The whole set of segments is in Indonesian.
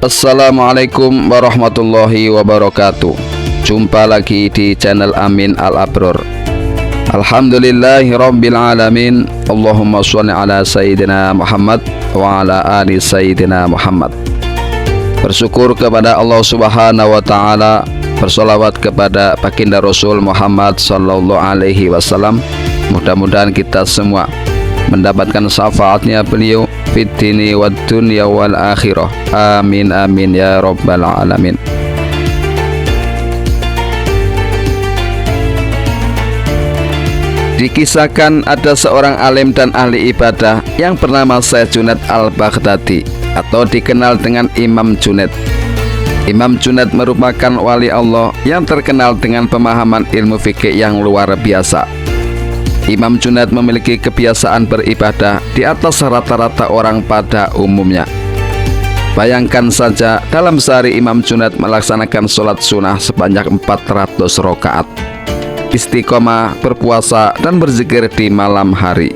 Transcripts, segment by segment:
Assalamualaikum warahmatullahi wabarakatuh. Jumpa lagi di channel Amin Al-Abror. Alhamdulillahi rabbil alamin. Allahumma sholli ala sayyidina Muhammad wa ala ali sayyidina Muhammad. Bersyukur kepada Allah subhanahu wa ta'ala, bersolawat kepada baginda Rasul Muhammad sallallahu alaihi wasallam. Mudah-mudahan kita semua mendapatkan syafaatnya beliau fid dini wad dunya wal akhirah. Amin amin ya rabbal alamin. Dikisahkan ada seorang alim dan ahli ibadah yang bernama Syekh Junaid Al-Baghdadi atau dikenal dengan Imam Junaid. Imam Junaid merupakan wali Allah yang terkenal dengan pemahaman ilmu fikih yang luar biasa. Imam Junaid memiliki kebiasaan beribadah di atas rata-rata orang pada umumnya. Bayangkan saja, dalam sehari Imam Junaid melaksanakan sholat sunnah sebanyak 400 rakaat, istiqomah, berpuasa, dan berzikir di malam hari.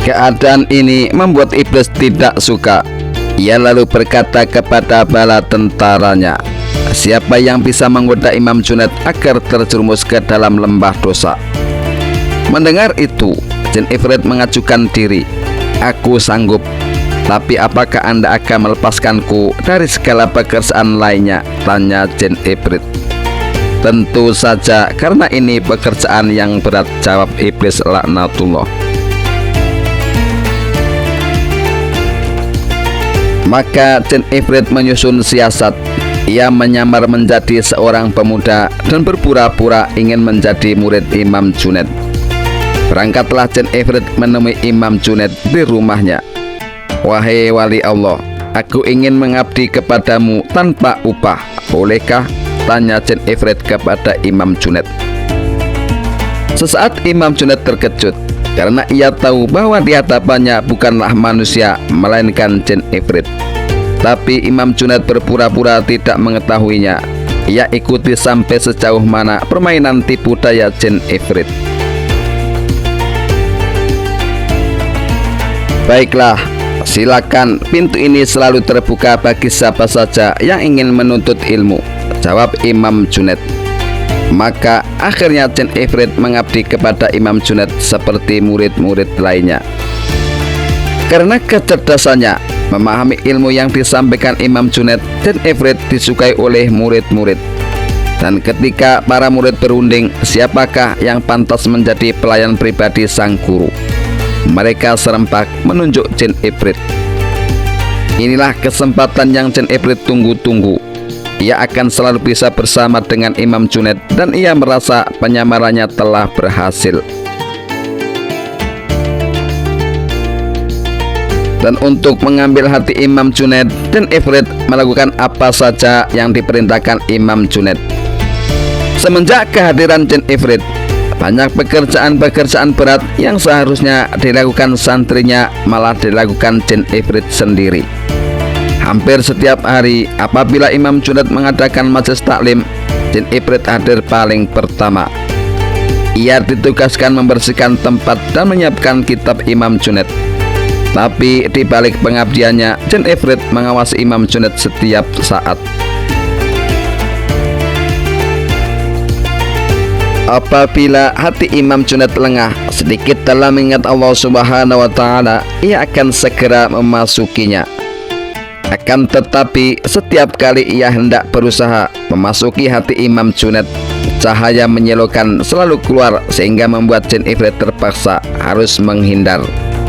Keadaan ini membuat iblis tidak suka. Ia lalu berkata kepada bala tentaranya, siapa yang bisa menggoda Imam Junaid agar terjerumus ke dalam lembah dosa? Mendengar itu, Jin Ifrit mengajukan diri. Aku sanggup, tapi apakah Anda akan melepaskanku dari segala pekerjaan lainnya? Tanya Jin Ifrit. Tentu saja, karena ini pekerjaan yang berat, jawab iblis laknatullah. Maka Jin Ifrit menyusun siasat. Ia menyamar menjadi seorang pemuda dan berpura-pura ingin menjadi murid Imam Junaid. Berangkatlah Jin Ifrit menemui Imam Junaid di rumahnya. Wahai wali Allah, aku ingin mengabdi kepadamu tanpa upah, bolehkah? Tanya Jin Ifrit kepada Imam Junaid. Sesaat Imam Junaid terkejut karena ia tahu bahwa di hadapannya bukanlah manusia melainkan Jin Ifrit. Tapi Imam Junaid berpura-pura tidak mengetahuinya. Ia ikuti sampai sejauh mana permainan tipu daya Jin Ifrit. Baiklah, silakan, pintu ini selalu terbuka bagi siapa saja yang ingin menuntut ilmu, jawab Imam Junaid. Maka akhirnya Jin Ifrit mengabdi kepada Imam Junaid seperti murid-murid lainnya. Karena kecerdasannya memahami ilmu yang disampaikan Imam Junaid, Jin Ifrit disukai oleh murid-murid. Dan ketika para murid berunding siapakah yang pantas menjadi pelayan pribadi sang guru, mereka serempak menunjuk Jin Ifrit. Inilah kesempatan yang Jin Ifrit tunggu-tunggu. Ia akan selalu bisa bersama dengan Imam Junaid dan ia merasa penyamarannya telah berhasil. Dan untuk mengambil hati Imam Junaid, Jin Ifrit melakukan apa saja yang diperintahkan Imam Junaid. Semenjak kehadiran Jin Ifrit, banyak pekerjaan-pekerjaan berat yang seharusnya dilakukan santrinya malah dilakukan Jin Ifrit sendiri. Hampir setiap hari apabila Imam Junaid mengadakan majelis taklim, Jin Ifrit hadir paling pertama. Ia ditugaskan membersihkan tempat dan menyiapkan kitab Imam Junaid. Tapi di balik pengabdiannya, Jin Ifrit mengawasi Imam Junaid setiap saat. Apabila hati Imam Junaid lengah sedikit dalam mengingat Allah subhanahu wa ta'ala, ia akan segera memasukinya. Akan tetapi setiap kali ia hendak berusaha memasuki hati Imam Junaid, cahaya menyilaukan selalu keluar sehingga membuat Jin Ifrit terpaksa harus menghindar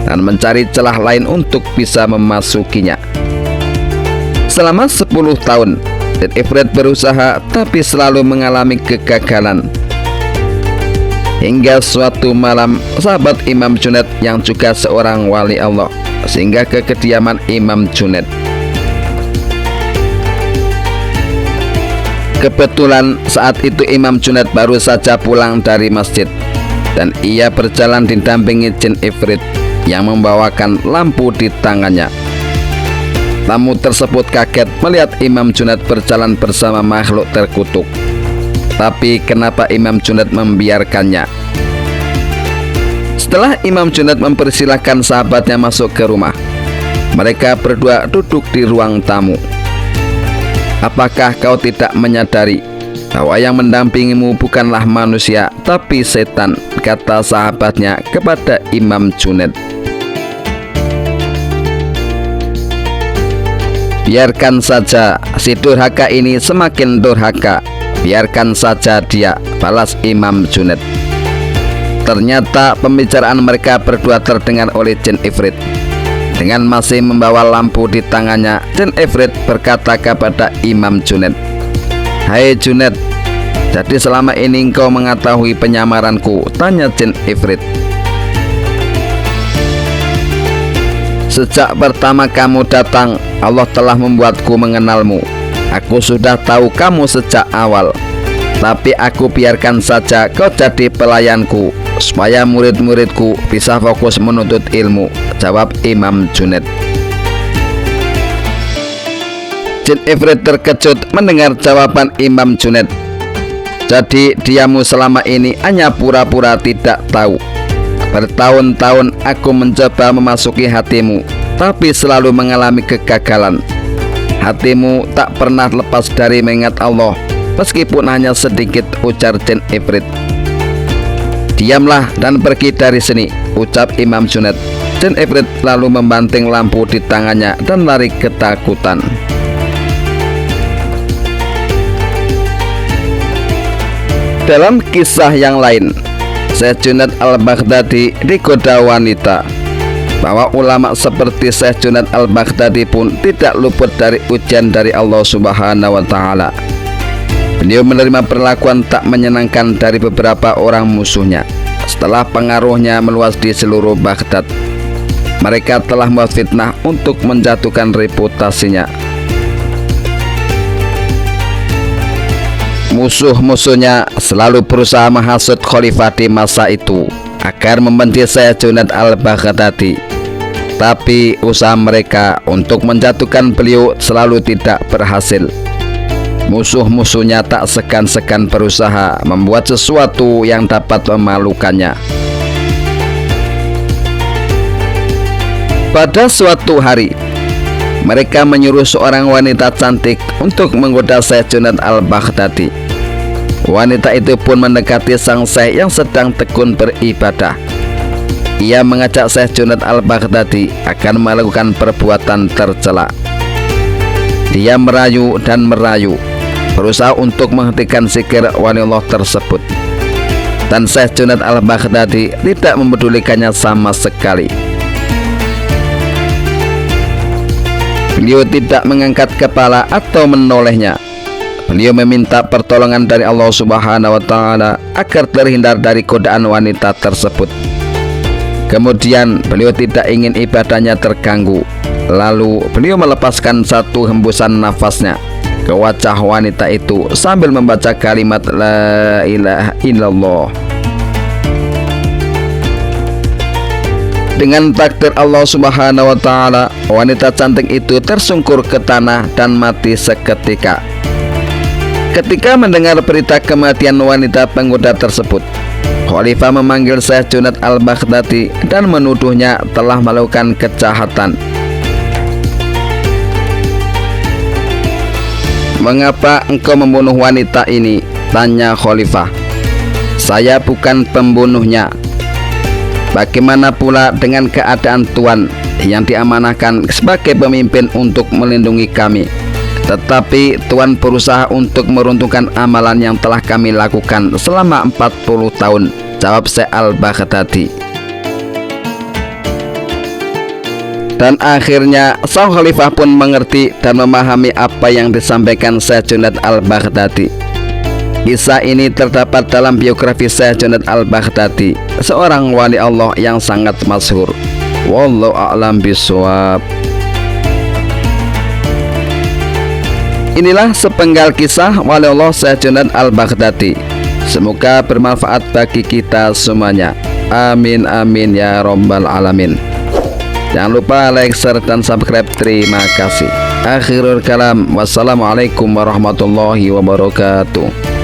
dan mencari celah lain untuk bisa memasukinya. Selama 10 tahun Jin Ifrit berusaha tapi selalu mengalami kegagalan. Hingga suatu malam sahabat Imam Junaid yang juga seorang wali Allah singgah ke kediaman Imam Junaid. Kebetulan saat itu Imam Junaid baru saja pulang dari masjid dan ia berjalan didampingi Jin Ifrit yang membawakan lampu di tangannya. Tamu tersebut kaget melihat Imam Junaid berjalan bersama makhluk terkutuk. Tapi kenapa Imam Junaid membiarkannya? Setelah Imam Junaid mempersilahkan sahabatnya masuk ke rumah, Mereka berdua duduk di ruang tamu. Apakah kau tidak menyadari bahwa yang mendampingimu bukanlah manusia tapi setan, kata sahabatnya kepada Imam Junaid. Biarkan saja si durhaka ini semakin durhaka, biarkan saja dia, balas Imam Junaid. Ternyata pembicaraan mereka berdua terdengar oleh jin ifrit. Dengan masih membawa lampu di tangannya, jin ifrit berkata kepada Imam Junaid, "Hai Junaid, jadi selama ini engkau mengetahui penyamaranku?" tanya jin ifrit. "Sejak pertama kamu datang, Allah telah membuatku mengenalmu. Aku sudah tahu kamu sejak awal. Tapi aku biarkan saja kau jadi pelayanku, supaya murid-muridku bisa fokus menuntut ilmu," jawab Imam Junaid. Jin ifrit terkejut mendengar jawaban Imam Junaid. "Jadi diamu selama ini hanya pura-pura tidak tahu. Bertahun-tahun aku mencoba memasuki hatimu, tapi selalu mengalami kegagalan. Hatimu tak pernah lepas dari mengingat Allah, meskipun hanya sedikit," ujar jin ifrit. "Diamlah dan pergi dari sini," ucap Imam Junaid. Jin ifrit lalu membanting lampu di tangannya dan lari ketakutan. Dalam kisah yang lain, Syekh Junaid al-Baghdadi digoda wanita. Bahwa ulama seperti Syekh Junaid al-Baghdadi pun tidak luput dari ujian dari Allah Subhanahu wa Ta'ala. Beliau menerima perlakuan tak menyenangkan dari beberapa orang musuhnya setelah pengaruhnya meluas di seluruh Baghdad. Mereka telah membuat fitnah untuk menjatuhkan reputasinya. Musuh-musuhnya selalu berusaha menghasut khalifah di masa itu agar membenci Syekh Junaid al-Baghdadi. Tapi usaha mereka untuk menjatuhkan beliau selalu tidak berhasil. Musuh-musuhnya tak segan-segan berusaha membuat sesuatu yang dapat memalukannya. Pada suatu hari, mereka menyuruh seorang wanita cantik untuk menggoda Syekh Junaid al-Baghdadi. Wanita itu pun mendekati sang syekh yang sedang tekun beribadah. Ia mengajak Syekh Junaid al-Baghdadi akan melakukan perbuatan tercela. Dia merayu dan merayu, berusaha untuk menghentikan zikir waliullah tersebut. Dan Syekh Junaid al-Baghdadi tidak mempedulikannya sama sekali. Beliau tidak mengangkat kepala atau menolehnya. Beliau meminta pertolongan dari Allah Subhanahu wa Ta'ala agar terhindar dari godaan wanita tersebut. Kemudian beliau tidak ingin ibadahnya terganggu. Lalu beliau melepaskan satu hembusan nafasnya ke wajah wanita itu sambil membaca kalimat La ilaha illallah. Dengan takdir Allah Subhanahu wa Ta'ala, wanita cantik itu tersungkur ke tanah dan mati seketika. Ketika mendengar berita kematian wanita penggoda tersebut, khalifah memanggil Syekh Junaid al-Baghdadi dan menuduhnya telah melakukan kejahatan. "Mengapa engkau membunuh wanita ini?" tanya khalifah. "Saya bukan pembunuhnya. Bagaimana pula dengan keadaan tuan yang diamanahkan sebagai pemimpin untuk melindungi kami? Tetapi Tuhan berusaha untuk meruntuhkan amalan yang telah kami lakukan selama 40 tahun, jawab Syekh al-Baghdadi. Dan akhirnya sang khalifah pun mengerti dan memahami apa yang disampaikan Syekh Junaid al-Baghdadi. Kisah ini terdapat dalam biografi Syekh Junaid al-Baghdadi, seorang wali Allah yang sangat masyhur. Wallahu a'lam bishawab. Inilah sepenggal kisah wali Allah Syekh Junaid al-Baghdadi. Semoga bermanfaat bagi kita semuanya. Amin amin ya rabbal alamin. Jangan lupa like, share, dan subscribe. Terima kasih. Akhirul kalam. Wassalamualaikum warahmatullahi wabarakatuh.